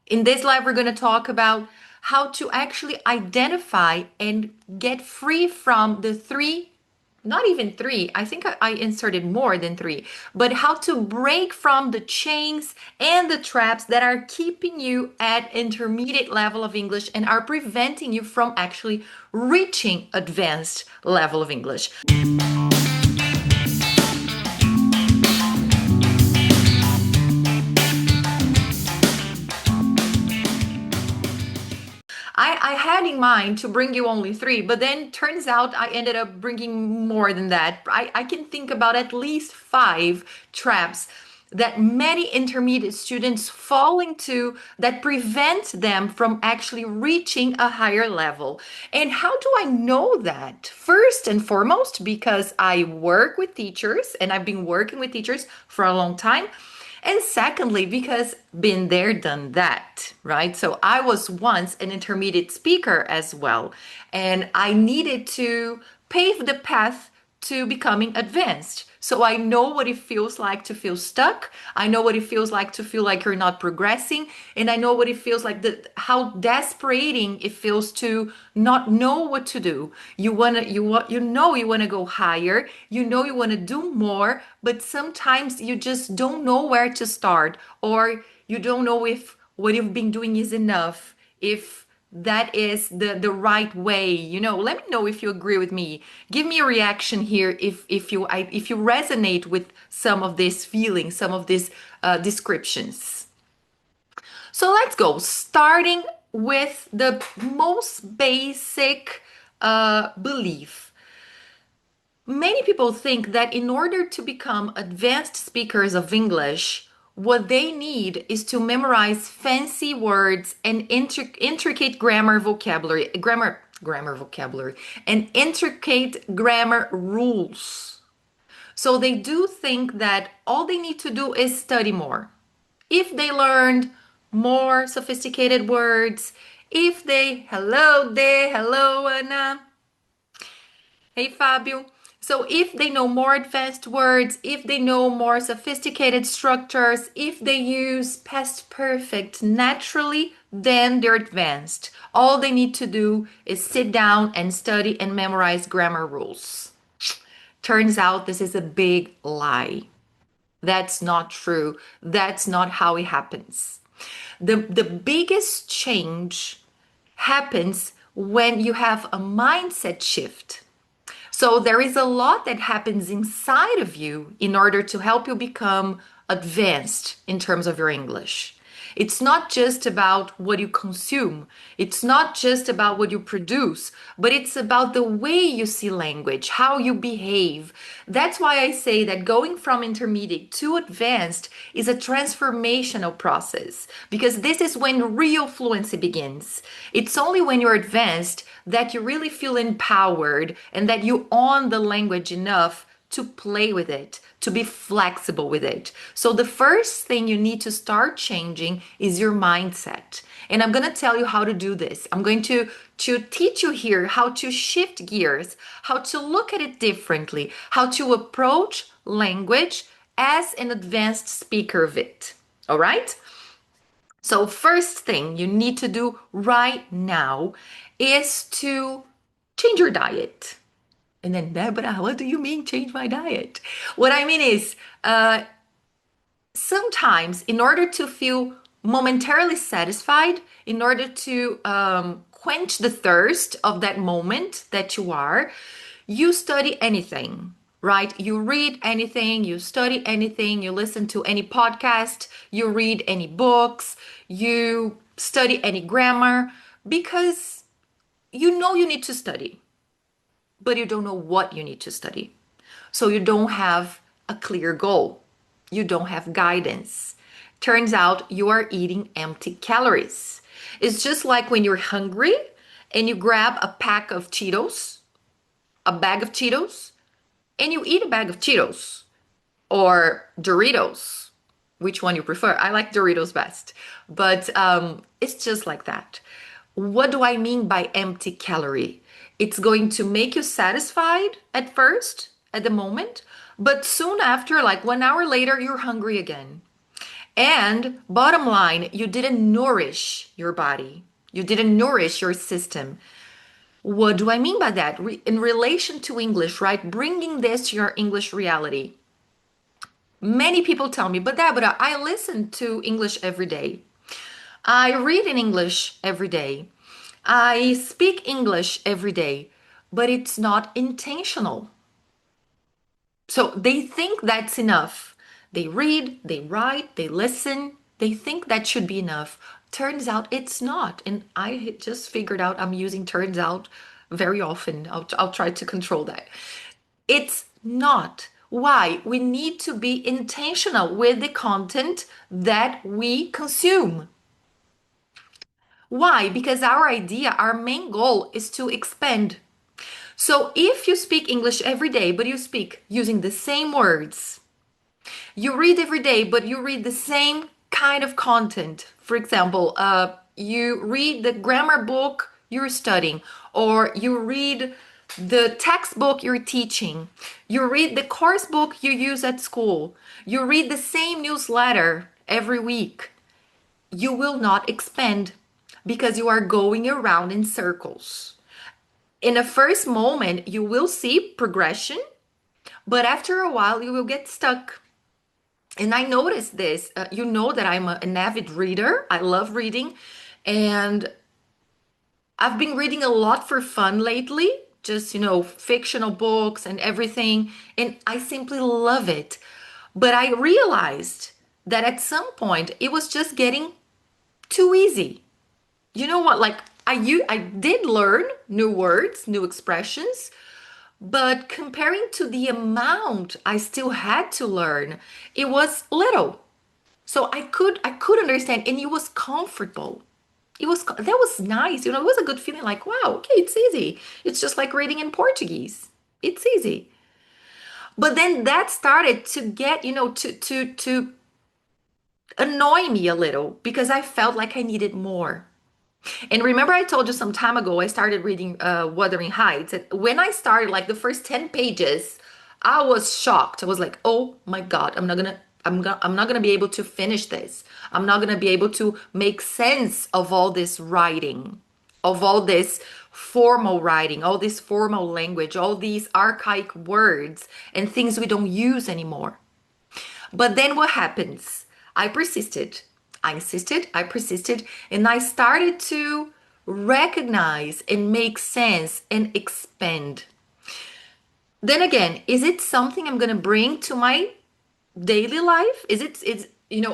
In this live, we're going to talk about how to actually identify and get free from the three, not even three, I think I inserted more than three, but how to break from the chains and the traps that are keeping you at intermediate level of English and are preventing you from actually reaching advanced level of English. I had in mind to bring you only three, but then turns out I ended up bringing more than that. I can think about at least five traps that many intermediate students fall into that prevent them from actually reaching a higher level. And how do I know that? First and foremost, because I work with teachers and I've been working with teachers for a long time. And secondly, because been there, done that, right? So I was once an intermediate speaker as well, and I needed to pave the path to becoming advanced. So I know what it feels like to feel stuck. I know what it feels like to feel like you're not progressing. And I know what it feels like, how desperating it feels to not know what to do. You want to go higher. You know you want to do more, but sometimes you just don't know where to start, or you don't know if what you've been doing is enough, if that is the right way. Let me know if you agree with me. Give me a reaction here if you resonate with some of these feelings, some of these descriptions. So let's go, starting with the most basic belief. Many people think that in order to become advanced speakers of English, what they need is to memorize fancy words and intricate grammar vocabulary, and intricate grammar rules. So they do think that all they need to do is study more. If they learned more sophisticated words, if they, hello there, hello Anna, hey, Fabio. So, if they know more advanced words, if they know more sophisticated structures, if they use past perfect naturally, then they're advanced. All they need to do is sit down and study and memorize grammar rules. Turns out this is a big lie. That's not true. That's not how it happens. The biggest change happens when you have a mindset shift. So there is a lot that happens inside of you in order to help you become advanced in terms of your English. It's not just about what you consume. It's not just about what you produce, but it's about the way you see language, how you behave. That's why I say that going from intermediate to advanced is a transformational process, because this is when real fluency begins. It's only when you're advanced that you really feel empowered and that you own the language enough to play with it, to be flexible with it. So the first thing you need to start changing is your mindset. And I'm going to tell you how to do this. I'm going to teach you here how to shift gears, how to look at it differently, how to approach language as an advanced speaker of it. All right? So first thing you need to do right now is to change your diet. And then, Deborah, what do you mean change my diet? What I mean is, sometimes in order to feel momentarily satisfied, in order to quench the thirst of that moment that you study anything, right? You read anything, you study anything, you listen to any podcast, you read any books, you study any grammar, because you know you need to study, but you don't know what you need to study. So you don't have a clear goal. You don't have guidance. Turns out you are eating empty calories. It's just like when you're hungry and you grab a pack of Cheetos, a bag of Cheetos, and you eat a bag of Cheetos or Doritos. Which one you prefer? I like Doritos best, but it's just like that. What do I mean by empty calorie? It's going to make you satisfied at first, at the moment, but soon after, like 1 hour later, you're hungry again. And bottom line, you didn't nourish your body. You didn't nourish your system. What do I mean by that? In relation to English, right? Bringing this to your English reality. Many people tell me, but Deborah, I listen to English every day. I read in English every day. I speak English every day, but it's not intentional. So they think that's enough. They read, they write, they listen, they think that should be enough. Turns out it's not. And I just figured out I'm using turns out very often. I'll try to control that. It's not. Why? We need to be intentional with the content that we consume. Why? Because our idea, our main goal is to expand. So if you speak English every day, but you speak using the same words, you read every day, but you read the same kind of content. For example, you read the grammar book you're studying, or you read the textbook you're teaching, you read the course book you use at school, you read the same newsletter every week. You will not expand because you are going around in circles. In the first moment, you will see progression, but after a while, you will get stuck. And I noticed this. You know that I'm an avid reader. I love reading. And I've been reading a lot for fun lately, just, fictional books and everything. And I simply love it. But I realized that at some point, it was just getting too easy. You know what? Like, I did learn new words, new expressions, but comparing to the amount I still had to learn, it was little. So I could understand, and it was comfortable. That was nice. It was a good feeling like, wow, okay, it's easy. It's just like reading in Portuguese. It's easy. But then that started to get, to annoy me a little because I felt like I needed more. And remember, I told you some time ago I started reading Wuthering Heights. And when I started, like the first 10 pages, I was shocked. I was like, "Oh my God, I'm not gonna be able to finish this. I'm not gonna be able to make sense of all this writing, of all this formal writing, all this formal language, all these archaic words and things we don't use anymore." But then what happens? I persisted. I insisted, I persisted, and I started to recognize and make sense and expand. Then again, is it something I'm going to bring to my daily life?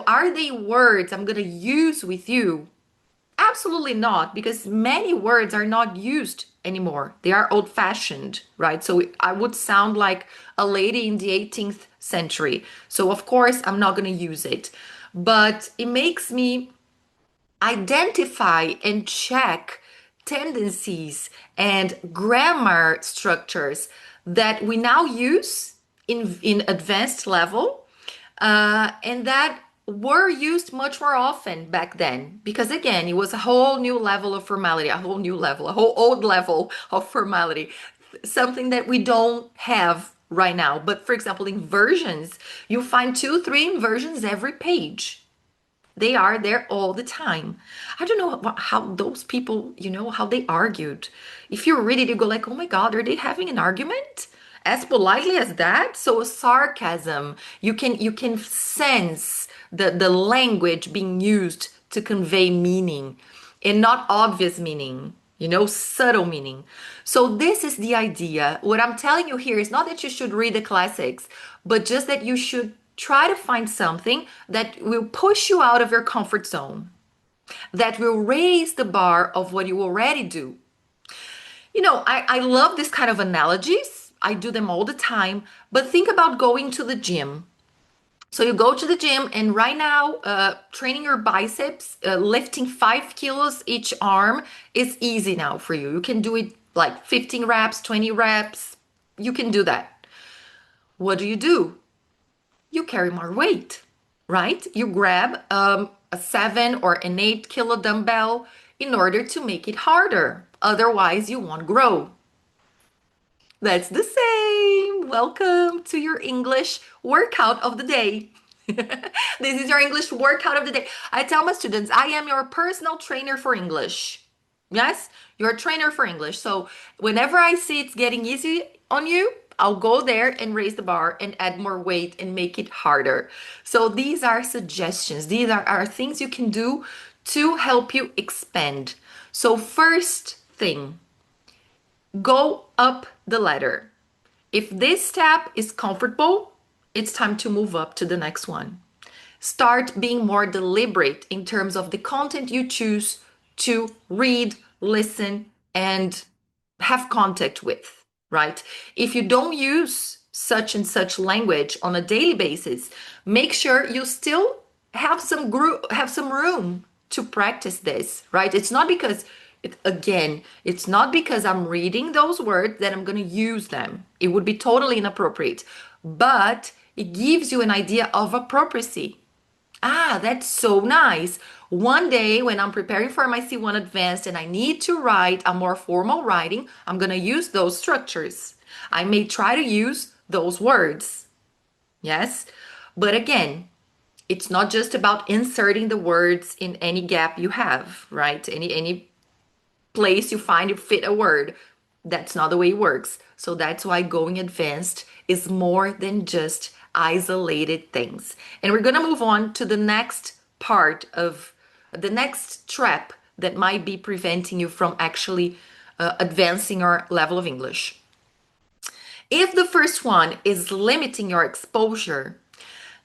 Are they words I'm going to use with you? Absolutely not, because many words are not used anymore. They are old fashioned, right? So I would sound like a lady in the 18th century. So, of course, I'm not going to use it. But it makes me identify and check tendencies and grammar structures that we now use in advanced level, and that were used much more often back then, because again it was a whole new level of formality, a whole new level, a whole old level of formality, something that we don't have right now. But for example, inversions, you find two, three inversions every page. They are there all the time. I don't know how those people, how they argued. If you read it, you go like, oh my God, are they having an argument? As politely as that? So sarcasm, you can sense the language being used to convey meaning and not obvious meaning, subtle meaning. So this is the idea. What I'm telling you here is not that you should read the classics, but just that you should try to find something that will push you out of your comfort zone, that will raise the bar of what you already do. I love this kind of analogies. I do them all the time, but think about going to the gym. So you go to the gym, and right now, training your biceps, lifting 5 kilos each arm is easy now for you. You can do it like 15 reps, 20 reps. You can do that. What do? You carry more weight, right? You grab a 7 or an 8 kilo dumbbell in order to make it harder. Otherwise, you won't grow. That's the same. Welcome to your English workout of the day. This is your English workout of the day. I tell my students, I am your personal trainer for English. Yes, you're a trainer for English. So whenever I see it's getting easy on you, I'll go there and raise the bar and add more weight and make it harder. So these are suggestions. These are things you can do to help you expand. So first thing, go up the ladder. If this step is comfortable, it's time to move up to the next one. Start being more deliberate in terms of the content you choose to read, listen, and have contact with, right? If you don't use such and such language on a daily basis, make sure you still have some room to practice this, right? It's not because it's not because I'm reading those words that I'm going to use them. It would be totally inappropriate. But it gives you an idea of appropriacy. Ah, that's so nice. One day when I'm preparing for my C1 advanced and I need to write a more formal writing, I'm going to use those structures. I may try to use those words. Yes. But again, it's not just about inserting the words in any gap you have, right? Any place you find you fit a word. That's not the way it works. So that's why going advanced is more than just isolated things. And we're going to move on to the next part of the next trap that might be preventing you from actually advancing your level of English. If the first one is limiting your exposure,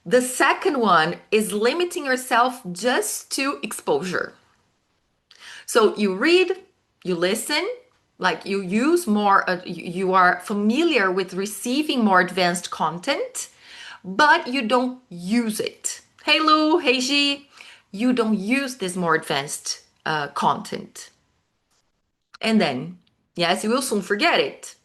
the second one is limiting yourself just to exposure. So you read, you listen, like you use more, you are familiar with receiving more advanced content, but you don't use it. Hey Lou, hey G, you don't use this more advanced content. And then, yes, you will soon forget it.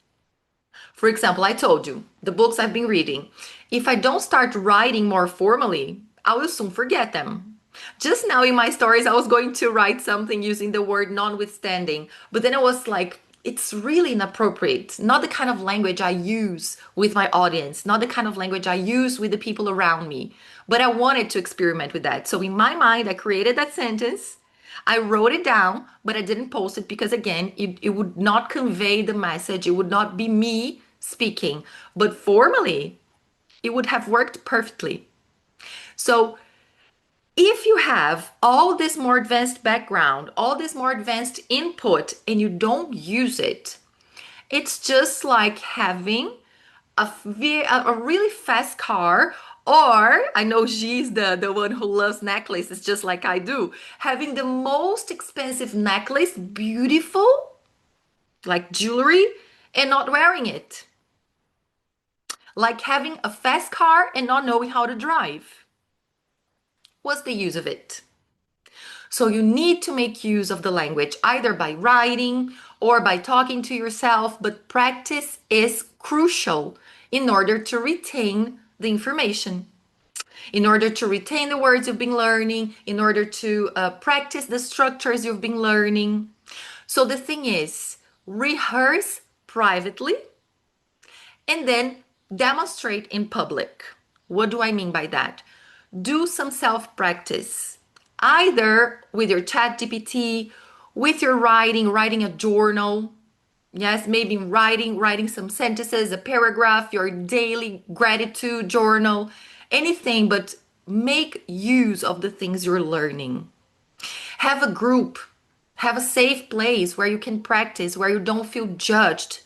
For example, I told you the books I've been reading. If I don't start writing more formally, I will soon forget them. Just now in my stories, I was going to write something using the word notwithstanding, but then I was like, it's really inappropriate. Not the kind of language I use with my audience, not the kind of language I use with the people around me. But I wanted to experiment with that. So in my mind, I created that sentence. I wrote it down, but I didn't post it because, again, it would not convey the message. It would not be me speaking. But formally, it would have worked perfectly. So if you have all this more advanced background, all this more advanced input, and you don't use it, it's just like having a really fast car, or I know she's the one who loves necklaces just like I do, having the most expensive necklace, beautiful, like jewelry, and not wearing it. Like having a fast car and not knowing how to drive. What's the use of it? So you need to make use of the language either by writing or by talking to yourself, but practice is crucial in order to retain the information, in order to retain the words you've been learning, in order to practice the structures you've been learning. So the thing is, rehearse privately and then demonstrate in public. What do I mean by that? Do some self-practice, either with your chat GPT, with your writing a journal. Yes, maybe writing some sentences, a paragraph, your daily gratitude journal, anything, but make use of the things you're learning. Have a group, have a safe place where you can practice, where you don't feel judged,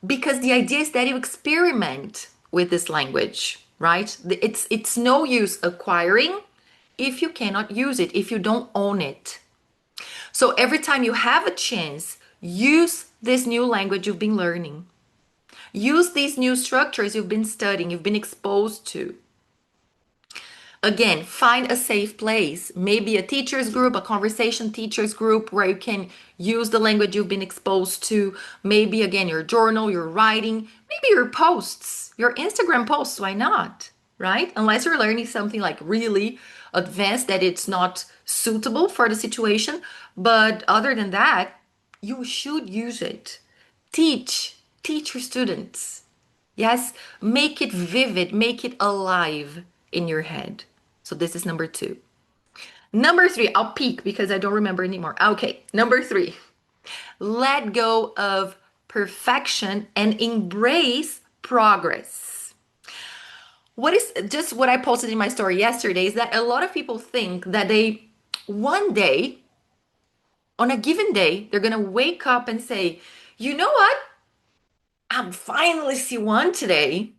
because the idea is that you experiment with this language, right? It's no use acquiring if you cannot use it, if you don't own it. So every time you have a chance, use this new language you've been learning. Use these new structures you've been studying, you've been exposed to. Again, find a safe place, maybe a teacher's group, a conversation teacher's group where you can use the language you've been exposed to. Maybe, again, your journal, your writing, maybe your posts, your Instagram posts. Why not? Right? Unless you're learning something like really advanced that it's not suitable for the situation. But other than that, you should use it. Teach your students. Yes, make it vivid, make it alive. in your head. So this is number two. Number three, I'll peek because I don't remember anymore. Okay, number three, let go of perfection and embrace progress. What is just what I posted in my story yesterday is that a lot of people think that they one day, on a given day, they're gonna wake up and say, you know what? I'm finally C1 today.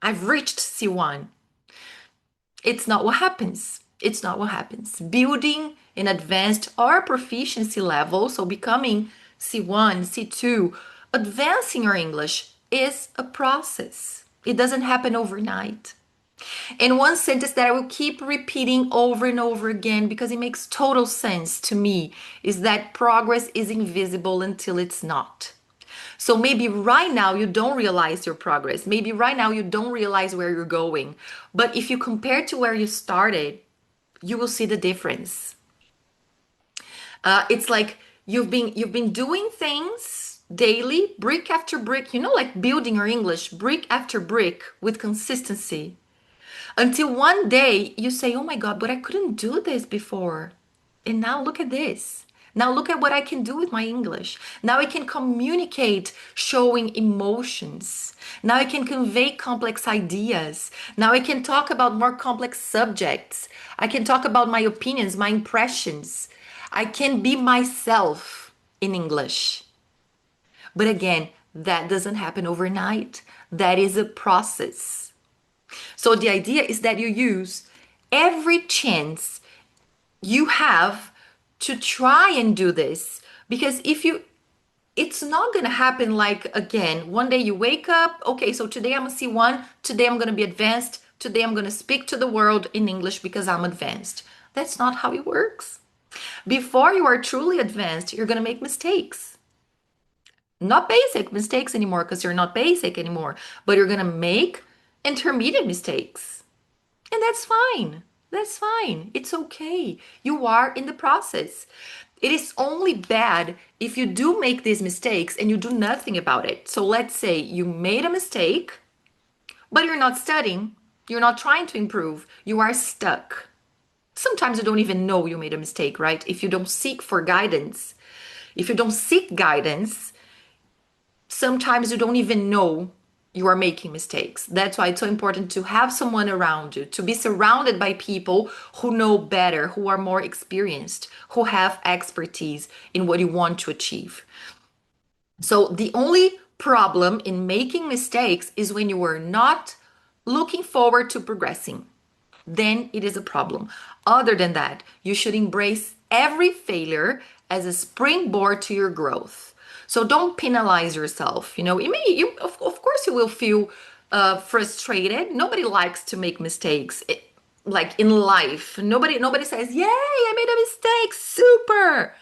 I've reached C1. It's not what happens. It's not what happens. Building an advanced or proficiency level, so becoming C1, C2, advancing your English is a process. It doesn't happen overnight. And one sentence that I will keep repeating over and over again because it makes total sense to me is that progress is invisible until it's not. So maybe right now you don't realize your progress. Maybe right now you don't realize where you're going. But if you compare to where you started, you will see the difference. It's like you've been doing things daily, brick after brick, like building your English brick after brick with consistency. Until one day you say, oh my God, but I couldn't do this before. And now look at this. Now look at what I can do with my English. Now I can communicate showing emotions. Now I can convey complex ideas. Now I can talk about more complex subjects. I can talk about my opinions, my impressions. I can be myself in English. But again, that doesn't happen overnight. That is a process. So the idea is that you use every chance you have to try and do this because it's not going to happen like again, one day you wake up, okay, so today I'm a C1, today I'm going to be advanced, today I'm going to speak to the world in English because I'm advanced. That's not how it works. Before you are truly advanced, you're going to make mistakes. Not basic mistakes anymore because you're not basic anymore, but you're going to make intermediate mistakes. And that's fine. That's fine. It's okay. You are in the process. It is only bad if you do make these mistakes and you do nothing about it. So let's say you made a mistake, but you're not studying, you're not trying to improve, you are stuck. Sometimes you don't even know you made a mistake, right? If you don't seek for guidance, if you don't seek guidance, sometimes you don't even know you are making mistakes. That's why it's so important to have someone around you, to be surrounded by people who know better, who are more experienced, who have expertise in what you want to achieve. So the only problem in making mistakes is when you are not looking forward to progressing. Then it is a problem. Other than that, you should embrace every failure as a springboard to your growth. So don't penalize yourself. Of course, you will feel frustrated. Nobody likes to make mistakes. Like in life, nobody says, "Yay, I made a mistake, super."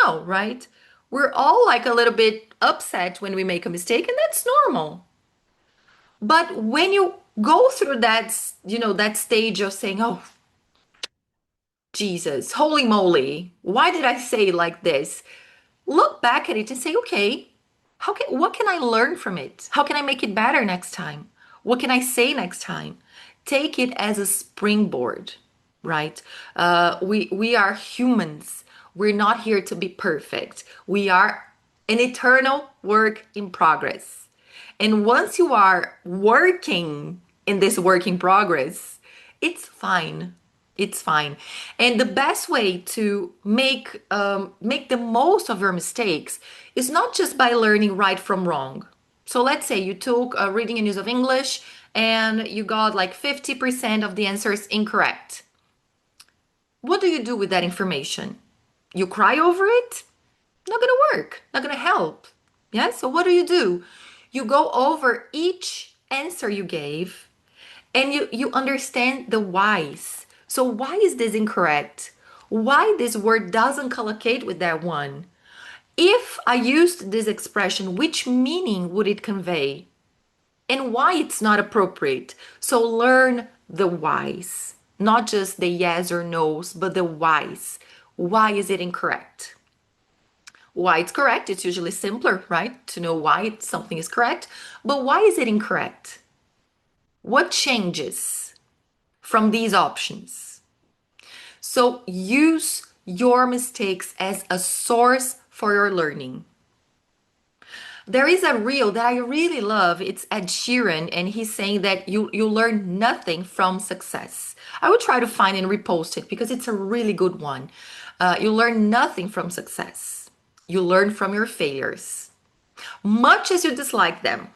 No, right? We're all like a little bit upset when we make a mistake, and that's normal. But when you go through that stage of saying, "Oh, Jesus, holy moly, why did I say it like this?" Look back at it and say, okay, what can I learn from it? How can I make it better next time? What can I say next time? Take it as a springboard, right? We are humans. We're not here to be perfect. We are an eternal work in progress. And once you are working in this work in progress, it's fine. It's fine. And the best way to make the most of your mistakes is not just by learning right from wrong. So let's say you took a reading and use of English and you got like 50% of the answers incorrect. What do you do with that information? You cry over it? Not gonna work, not gonna help. Yeah, so what do? You go over each answer you gave and you understand the whys. So why is this incorrect? Why this word doesn't collocate with that one? If I used this expression, which meaning would it convey? And why it's not appropriate? So learn the whys, not just the yes or no's, but the whys. Why is it incorrect? Why it's correct, it's usually simpler, right? To know why something is correct. But why is it incorrect? What changes? from these options. So use your mistakes as a source for your learning. There is a reel that I really love. It's Ed Sheeran, and he's saying that you learn nothing from success. I will try to find and repost it because it's a really good one. You learn nothing from success. You learn from your failures. Much as you dislike them.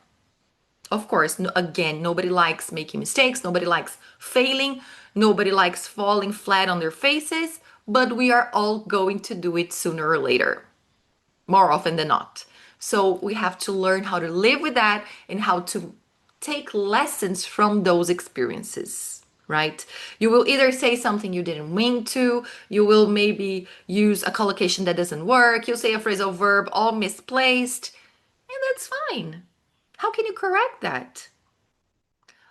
Of course, again, nobody likes making mistakes. Nobody likes failing. Nobody likes falling flat on their faces. But we are all going to do it sooner or later, more often than not. So we have to learn how to live with that and how to take lessons from those experiences, right? You will either say something you didn't mean to, you will maybe use a collocation that doesn't work, you'll say a phrasal verb all misplaced, and that's fine. How can you correct that?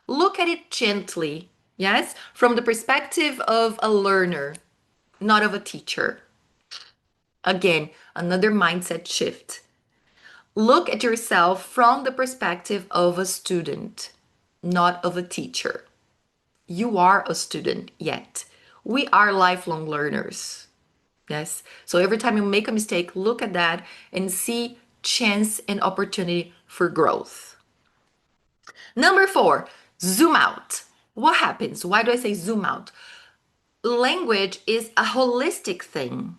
Look at it gently, yes, from the perspective of a learner, not of a teacher. Again, another mindset shift. Look at yourself from the perspective of a student, not of a teacher. You are a student yet. We are lifelong learners. Yes. So every time you make a mistake, look at that and see chance and opportunity for growth. Number 4, zoom out. What happens? Why do I say zoom out? Language is a holistic thing.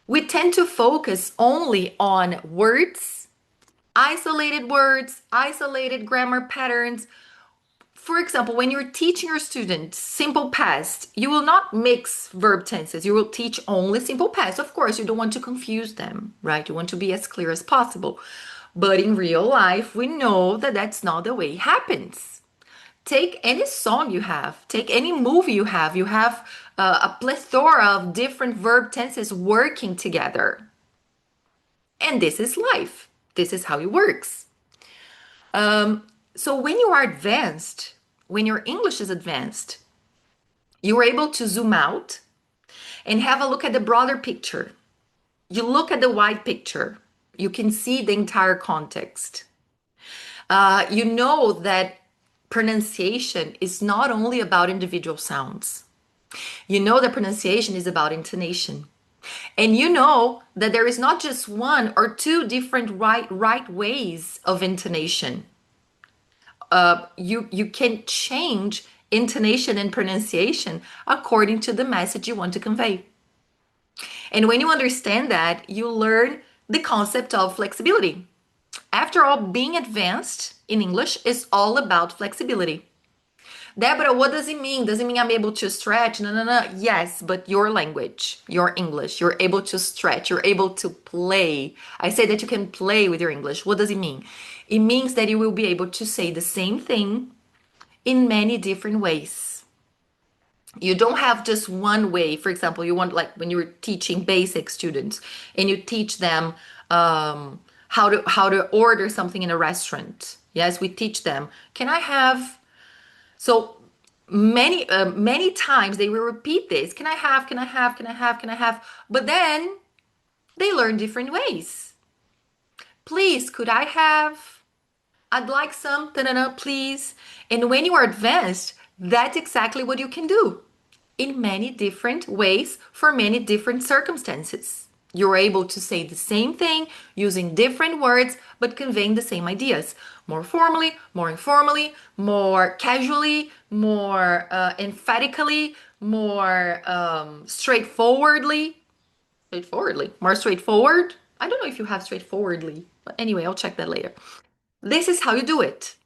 We tend to focus only on words, isolated grammar patterns. For example, when you're teaching your students simple past, you will not mix verb tenses. You will teach only simple past. Of course, you don't want to confuse them, right? You want to be as clear as possible. But in real life, we know that that's not the way it happens. Take any song you have, take any movie you have a plethora of different verb tenses working together. And this is life. This is how it works. So when you are advanced, when your English is advanced, you are able to zoom out and have a look at the broader picture. You look at the wide picture. You can see the entire context. You know that pronunciation is not only about individual sounds. You know that pronunciation is about intonation. And you know that there is not just one or two different right ways of intonation. You can change intonation and pronunciation according to the message you want to convey. And when you understand that, you learn the concept of flexibility. After all, being advanced in English is all about flexibility. Deborah, what does it mean? Does it mean I'm able to stretch? No, no, no. Yes, but your language, your English, you're able to stretch, you're able to play. I say that you can play with your English. What does it mean? It means that you will be able to say the same thing in many different ways. You don't have just one way. For example, you want, like when you're teaching basic students and you teach them how to order something in a restaurant. Yes, we teach them. Can I have? So many times they will repeat this. Can I have? Can I have? Can I have? Can I have? But then they learn different ways. Please, could I have? I'd like some, da-da-da, please. And when you are advanced, that's exactly what you can do in many different ways for many different circumstances. You're able to say the same thing using different words, but conveying the same ideas. More formally, more informally, more casually, more emphatically, more straightforwardly. Straightforwardly. More straightforward. I don't know if you have straightforwardly, but anyway, I'll check that later. This is how you do it.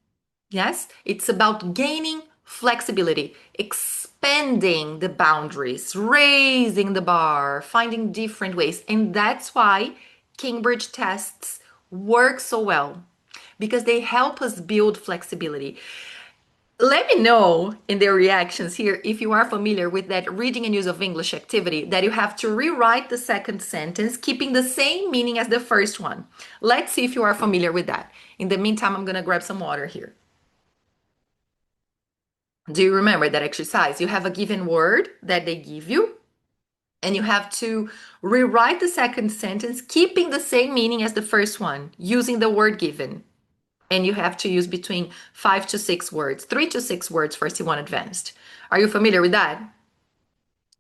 Yes, it's about gaining flexibility, expanding the boundaries, raising the bar, finding different ways. And that's why Cambridge tests work so well because they help us build flexibility. Let me know in the reactions here if you are familiar with that reading and use of English activity that you have to rewrite the second sentence, keeping the same meaning as the first one. Let's see if you are familiar with that. In the meantime, I'm going to grab some water here. Do you remember that exercise? You have a given word that they give you, and you have to rewrite the second sentence, keeping the same meaning as the first one, using the word given. and you have to use between 5 to 6 words, 3 to 6 words for C1 Advanced. Are you familiar with that?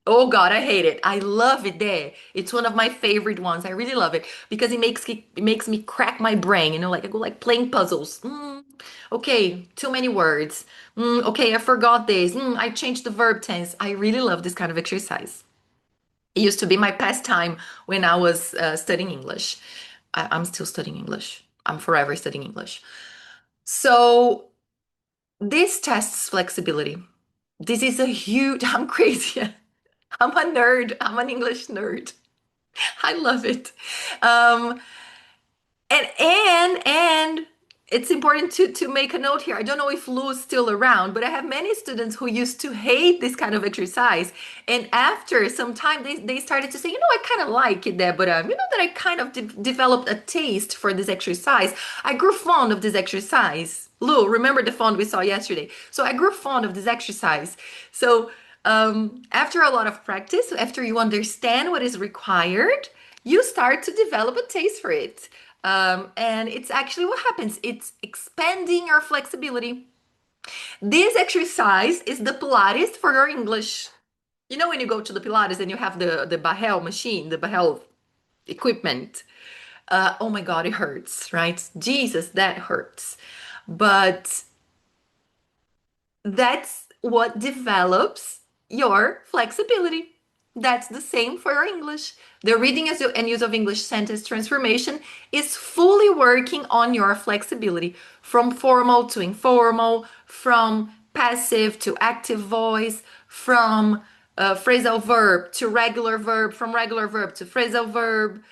Oh God, I hate it. I love it there. It's one of my favorite ones. I really love it because it makes me crack my brain. Like I go like playing puzzles. Okay, too many words. Okay, I forgot this. I changed the verb tense. I really love this kind of exercise. It used to be my pastime when I was studying English. I'm still studying English. I'm forever studying English. So this tests flexibility. This is a huge, I'm crazy. I'm a nerd. I'm an English nerd. I love it. Um, and it's important to make a note here. I don't know if Lou's still around, but I have many students who used to hate this kind of exercise. And after some time, they started to say, I kind of like it there, but that I kind of developed a taste for this exercise. I grew fond of this exercise. Lou, remember the font we saw yesterday? So I grew fond of this exercise. So after a lot of practice, after you understand what is required, you start to develop a taste for it. And it's actually what happens. It's expanding our flexibility. This exercise is the Pilates for your English. When you go to the Pilates and you have the Bahel machine, the Bahel equipment. Oh my God, it hurts, right? Jesus, that hurts. But that's what develops your flexibility. That's the same for your English. The reading and use of English sentence transformation is fully working on your flexibility from formal to informal, from passive to active voice, from phrasal verb to regular verb, from regular verb to phrasal verb,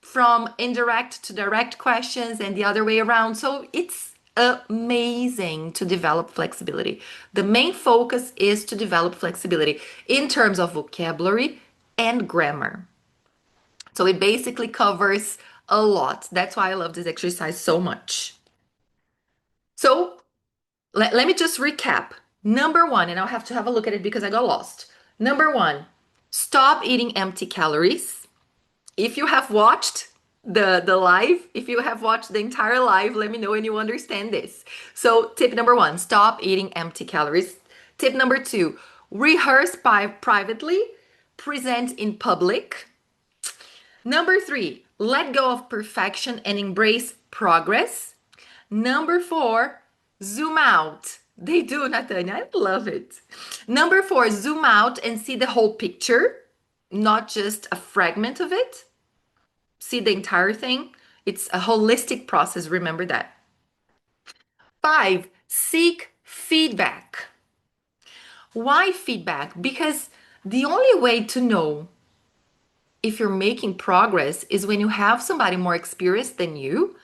from indirect to direct questions and the other way around. So it's amazing to develop flexibility. The main focus is to develop flexibility in terms of vocabulary and grammar. So it basically covers a lot. That's why I love this exercise so much. So let me just recap. Number one, and I'll have to have a look at it because I got lost. Number one, stop eating empty calories. If you have watched the live, if you have watched the entire live, let me know and you understand this. So tip number one, stop eating empty calories. Tip number two, rehearse privately, present in public. Number three, let go of perfection and embrace progress. Number four, zoom out. They do, Nathania. I love it. Number four, zoom out and see the whole picture, not just a fragment of it. See the entire thing. It's a holistic process. Remember that. Five, seek feedback. Why feedback? Because the only way to know if you're making progress is when you have somebody more experienced than you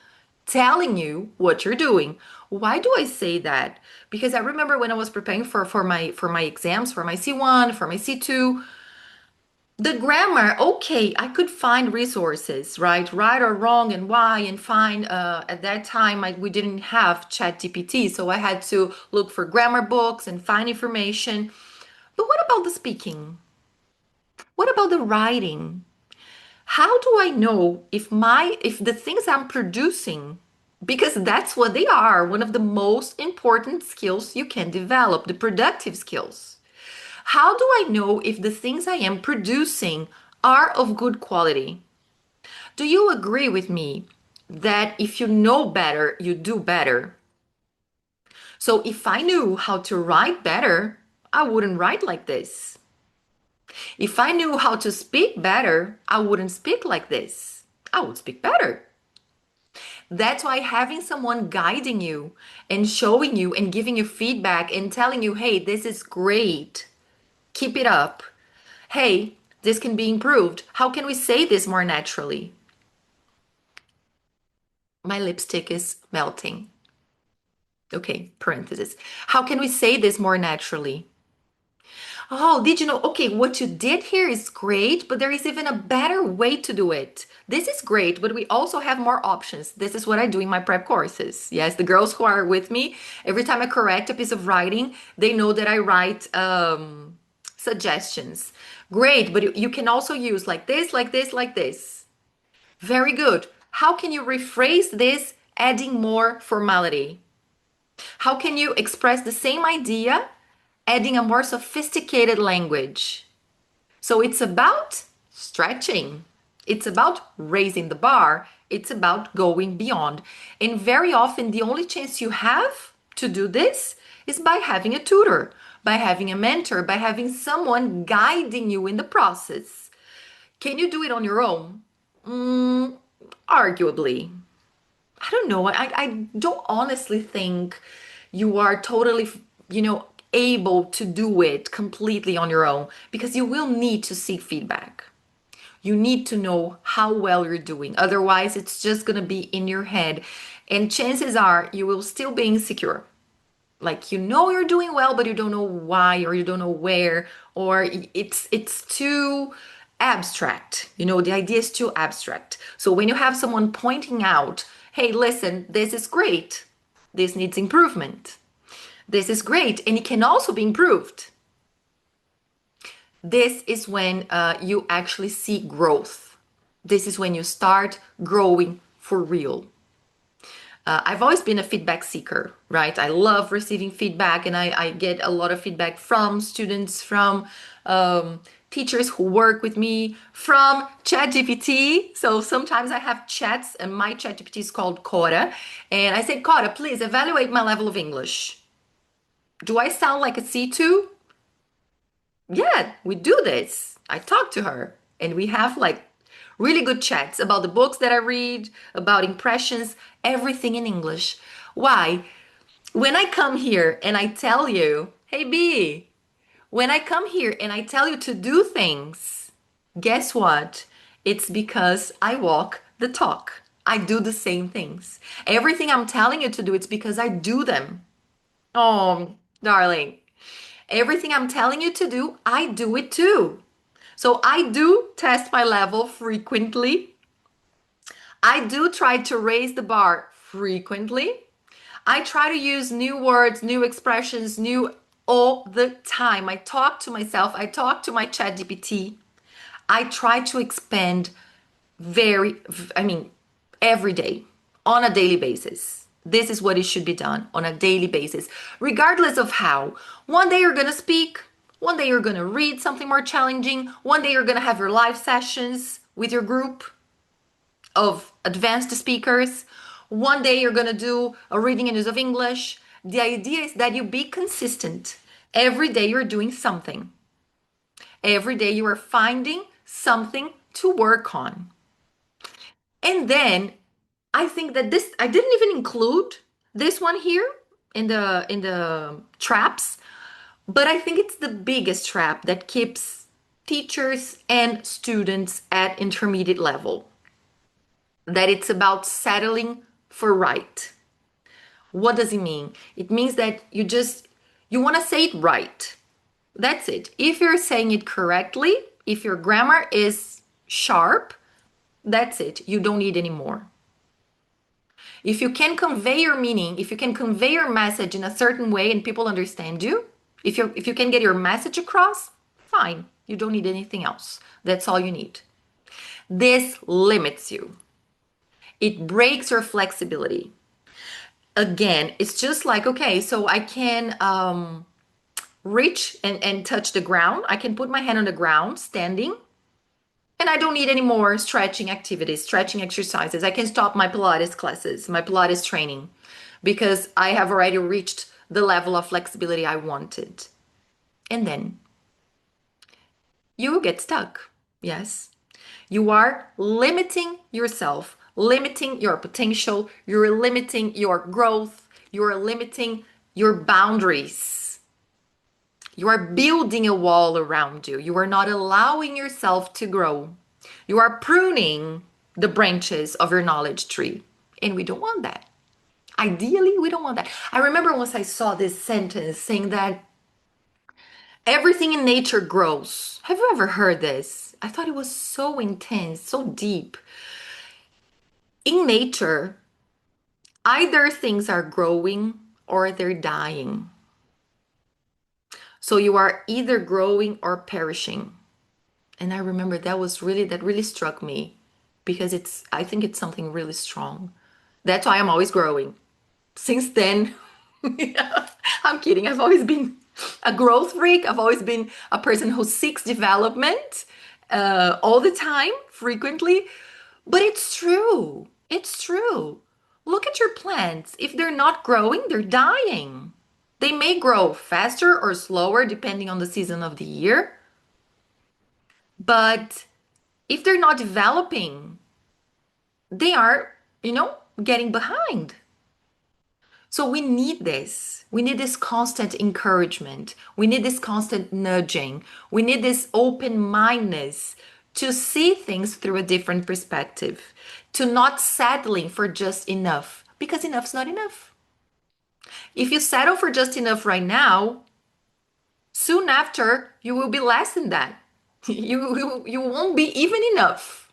telling you what you're doing. Why do I say that? Because I remember when I was preparing for my exams, for my C1, for my C2, the grammar, okay, I could find resources, right or wrong and why and find. At that time, we didn't have ChatGPT, so I had to look for grammar books and find information. But what about the speaking? What about the writing? How do I know if the things I'm producing, because that's what they are, one of the most important skills you can develop, the productive skills. How do I know if the things I am producing are of good quality? Do you agree with me that if you know better, you do better? So if I knew how to write better, I wouldn't write like this. If I knew how to speak better, I wouldn't speak like this. I would speak better. That's why having someone guiding you and showing you and giving you feedback and telling you, hey, this is great, keep it up. Hey, this can be improved. How can we say this more naturally? My lipstick is melting. Okay, parenthesis. How can we say this more naturally? Oh, did you know? Okay, what you did here is great, but there is even a better way to do it. This is great, but we also have more options. This is what I do in my prep courses. Yes, the girls who are with me, every time I correct a piece of writing, they know that I write suggestions. Great, but you can also use like this, like this, like this. Very good. How can you rephrase this adding more formality? How can you express the same idea adding a more sophisticated language? So it's about stretching. It's about raising the bar. It's about going beyond. And very often, the only chance you have to do this is by having a tutor, by having a mentor, by having someone guiding you in the process. Can you do it on your own? Arguably. I don't know. I don't honestly think you are totally, able to do it completely on your own because you will need to seek feedback. You need to know how well you're doing. Otherwise, it's just going to be in your head. And chances are you will still be insecure. Like you know you're doing well, but you don't know why or you don't know where, or it's too abstract. The idea is too abstract. So when you have someone pointing out, hey, listen, this is great. This needs improvement. This is great, and it can also be improved. This is when you actually see growth. This is when you start growing for real. I've always been a feedback seeker, right? I love receiving feedback, and I get a lot of feedback from students, from teachers who work with me, from ChatGPT. So sometimes I have chats, and my ChatGPT is called Cora. And I say, Cora, please evaluate my level of English. Do I sound like a C2? Yeah, we do this. I talk to her and we have like really good chats about the books that I read, about impressions, everything in English. Why? When I come here and I tell you, hey B, when I come here and I tell you to do things, guess what? It's because I walk the talk. I do the same things. Everything I'm telling you to do, it's because I do them. Oh, darling. Everything I'm telling you to do, I do it too. So I do test my level frequently. I do try to raise the bar frequently. I try to use new words, new expressions, new all the time. I talk to myself, I talk to my chat GPT. I try to expand very, I mean, every day on a daily basis. This is what it should be done on a daily basis, regardless of how. One day you're going to speak, one day you're going to read something more challenging, one day you're going to have your live sessions with your group of advanced speakers, one day you're going to do a reading and use of English. The idea is that you be consistent. Every day you're doing something. Every day you are finding something to work on. And then I think that this I didn't even include this one here in the traps, but I think it's the biggest trap that keeps teachers and students at intermediate level. That it's about settling for right. What does it mean? It means that you want to say it right. That's it. If you're saying it correctly, if your grammar is sharp, that's it. You don't need any more. If you can convey your meaning, if you can convey your message in a certain way and people understand you, if you can get your message across, fine. You don't need anything else. That's all you need. This limits you. It breaks your flexibility. Again, it's just like, okay, so I can reach and touch the ground. I can put my hand on the ground standing. And I don't need any more stretching activities, stretching exercises. I can stop my Pilates classes, my Pilates training, because I have already reached the level of flexibility I wanted. And then you will get stuck. Yes. You are limiting yourself, limiting your potential, you're limiting your growth, you're limiting your boundaries. You are building a wall around you. You are not allowing yourself to grow. You are pruning the branches of your knowledge tree. And we don't want that. Ideally, we don't want that. I remember once I saw this sentence saying that everything in nature grows. Have you ever heard this? I thought it was so intense, so deep. In nature, either things are growing or they're dying. So you are either growing or perishing. And I remember that really struck me because I think it's something really strong. That's why I'm always growing. Since then, I'm kidding. I've always been a growth freak. I've always been a person who seeks development all the time, frequently. But it's true. It's true. Look at your plants. If they're not growing, they're dying. They may grow faster or slower depending on the season of the year. But if they're not developing, they are, getting behind. So we need this. We need this constant encouragement. We need this constant nudging. We need this open mindedness to see things through a different perspective, to not settling for just enough, because enough's not enough. If you settle for just enough right now, soon after you will be less than that. You won't be even enough.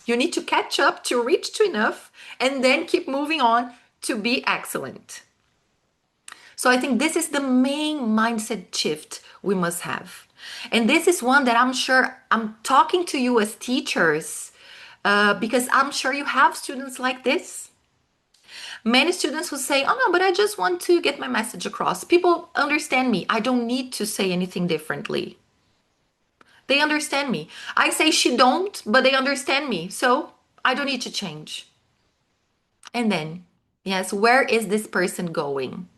You need to catch up to reach to enough and then keep moving on to be excellent. So I think this is the main mindset shift we must have. And this is one that I'm sure I'm talking to you as teachers because I'm sure you have students like this. Many students who say, oh no, but I just want to get my message across. People understand me. I don't need to say anything differently. They understand me. I say she don't, but they understand me. So I don't need to change. And then, yes, where is this person going?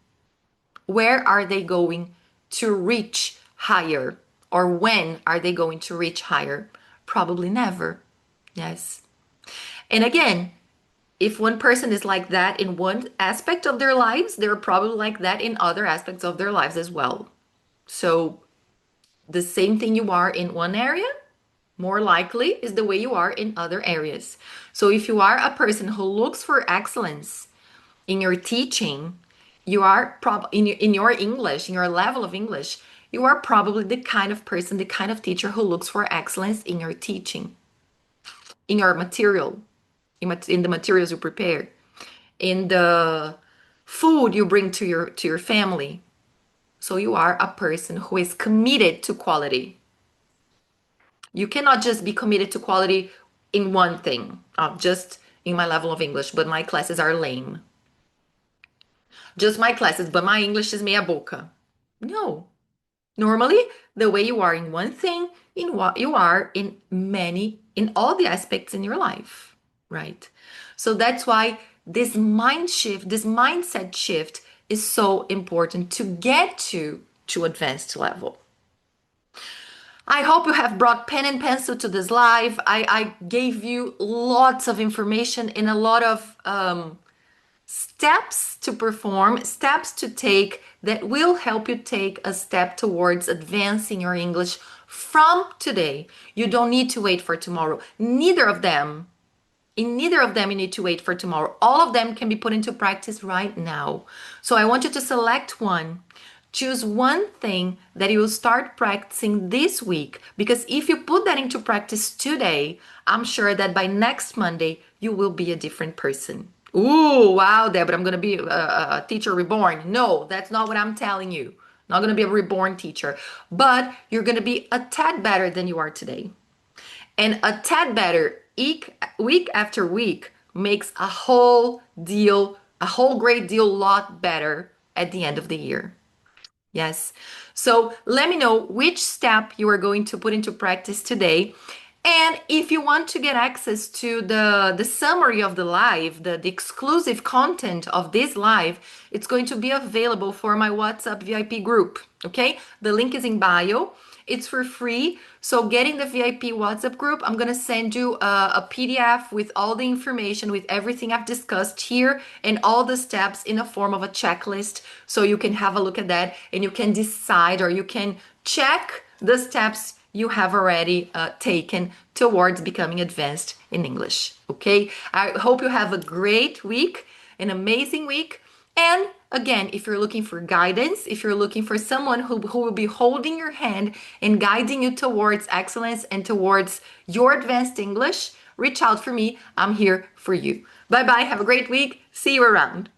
Where are they going to reach higher? Or when are they going to reach higher? Probably never. Yes. And again, if one person is like that in one aspect of their lives, they're probably like that in other aspects of their lives as well. So the same thing you are in one area, more likely is the way you are in other areas. So if you are a person who looks for excellence in your teaching, you are in your English, in your level of English, you are probably the kind of person, the kind of teacher who looks for excellence in your teaching, in your material, in the materials you prepare, in the food you bring to your family. So you are a person who is committed to quality. You cannot just be committed to quality in one thing, just in my level of English, but my classes are lame. Just my classes, but my English is meia boca. No. Normally, the way you are in one thing, in what you are in many, in all the aspects in your life, right? So that's why this mind shift, this mindset shift is so important to get to advanced level. I hope you have brought pen and pencil to this live. I gave you lots of information and a lot of steps to perform, steps to take that will help you take a step towards advancing your English from today. You don't need to wait for tomorrow. Neither of them. In neither of them, you need to wait for tomorrow. All of them can be put into practice right now. So I want you to select one. Choose one thing that you will start practicing this week, because if you put that into practice today, I'm sure that by next Monday, you will be a different person. Ooh, wow, Deb, but I'm going to be a teacher reborn. No, that's not what I'm telling you. Not going to be a reborn teacher, but you're going to be a tad better than you are today. And a tad better week after week makes a whole great deal lot better at the end of the year. Yes. So let me know which step you are going to put into practice today. And if you want to get access to the summary of the live, the exclusive content of this live, it's going to be available for my WhatsApp VIP group. Okay. The link is in bio. It's for free. So get in the VIP WhatsApp group. I'm going to send you a PDF with all the information, with everything I've discussed here and all the steps in a form of a checklist. So you can have a look at that and you can decide, or you can check the steps you have already taken towards becoming advanced in English. Okay. I hope you have a great week, an amazing week. And again, if you're looking for guidance, if you're looking for someone who will be holding your hand and guiding you towards excellence and towards your advanced English, reach out for me. I'm here for you. Bye bye. Have a great week. See you around.